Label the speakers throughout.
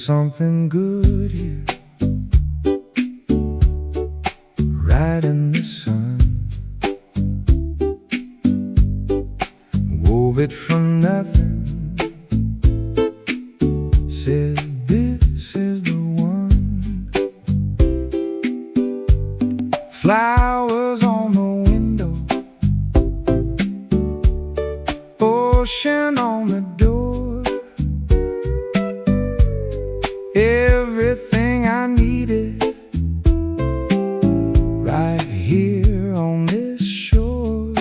Speaker 1: something good here, right in the sun. Wove it from nothing, said this is the one. Flowers on the window, ocean on the door, everything I needed right here on this shore.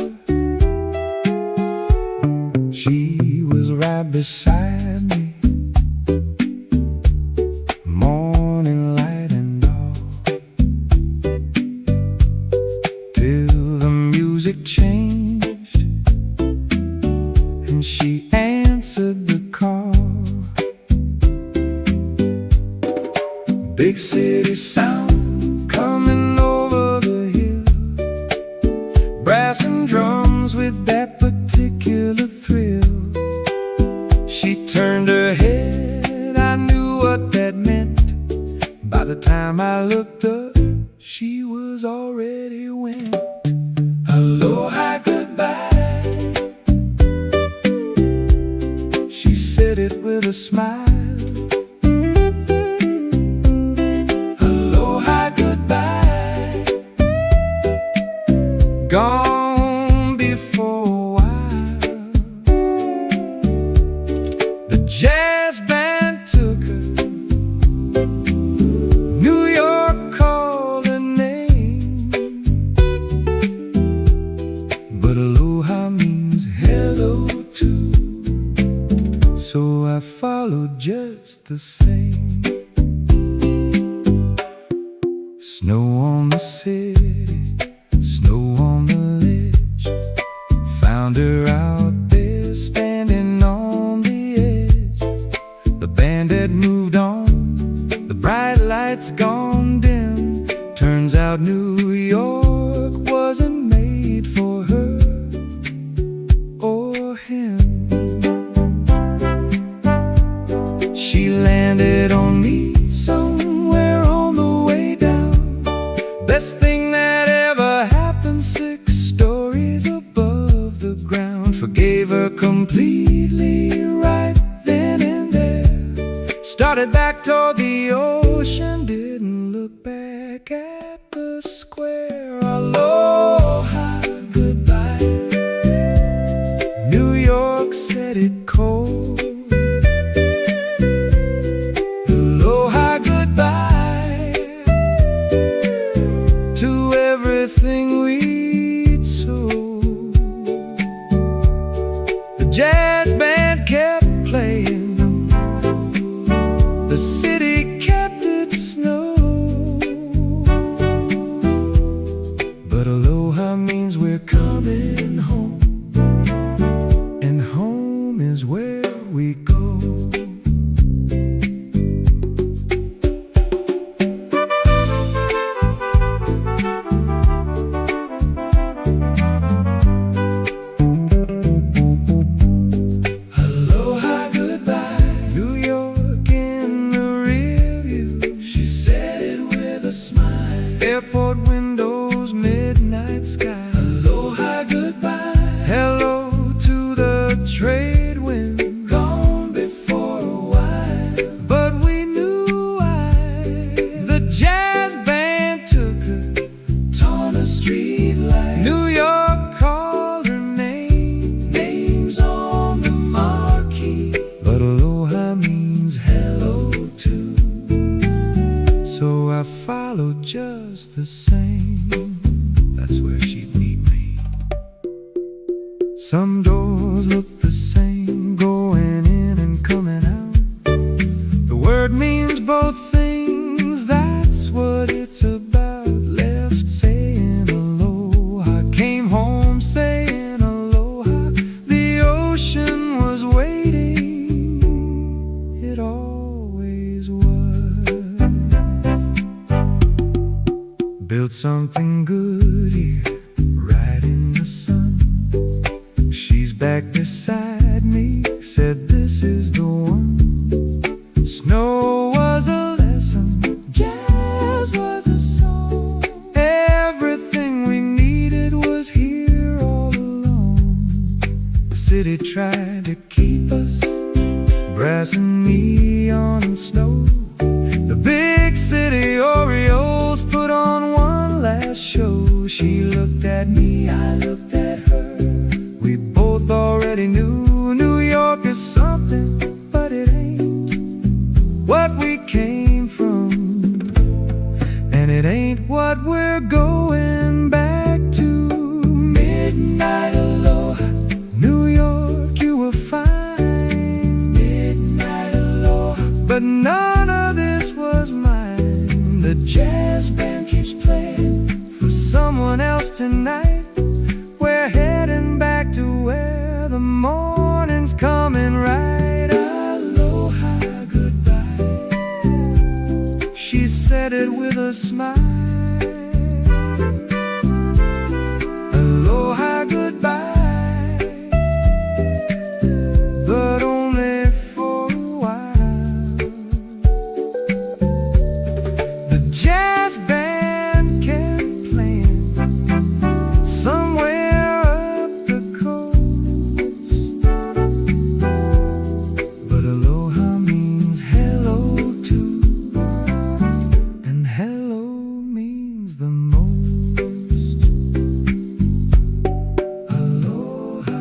Speaker 1: She was right beside me, morning light and all, till the music changed and she answered the call. Big city sound coming over the hill, brass and drums with that particular thrill. She turned her head, I knew what that meant. By the time I looked up, she was already went. Aloha, goodbye, she said it with a smile. Gone before a while. The jazz band took her, New York called her name, but aloha means hello too, so I followed just the same. Snow on the city, snow on the ledge, found her out there standing on the edge. The band had moved on, the bright lights gone dim. Turns out New York wasn't made for her or him. She landed on me somewhere on the way down. Best thing that ever happened, 6 stories above the ground. Forgave her completely right then and there. Started back toward the ocean, didn't look back at the square. Aloha, goodbye, New York said it cold. Aloha, goodbye to everything we'd sold. The jazz band kept playing, the city kept its snow, but aloha means we're coming home, and home is where we go. Airport windows, midnight sky. Aloha, goodbye. Hello to the trade wind, gone before a while. But we knew why. The jazz band took her, on a street light. New York called her name, names on the marquee. But aloha means hello too, so I followed just the same. That's where she'd meet me. Some doors look the same, going in and coming out. The word means both things, that's what it's about. Left saying aloha, came home saying aloha. The ocean was waiting, it always was. Built something good here, right in the sun. She's back beside me, said this is the one. Snow city tried to keep us, brass and neon and snow. The big city Orioles put on one last show. She looked at me, I looked at her. We both already knew New York is something, but it ain't what we came from, and it ain't what we're going back to. Midnight Aloha, New York, you were fine. Midnight Aloha, but none of this was mine. The jazz band keeps playing for someone else tonight. We're heading back to where the morning's coming right. Aloha, goodbye. She said it with a smile. Aloha, goodbye, but only for a while. The jazz band kept playing somewhere up the coast, but aloha means hello too, and hello means the most. Aloha.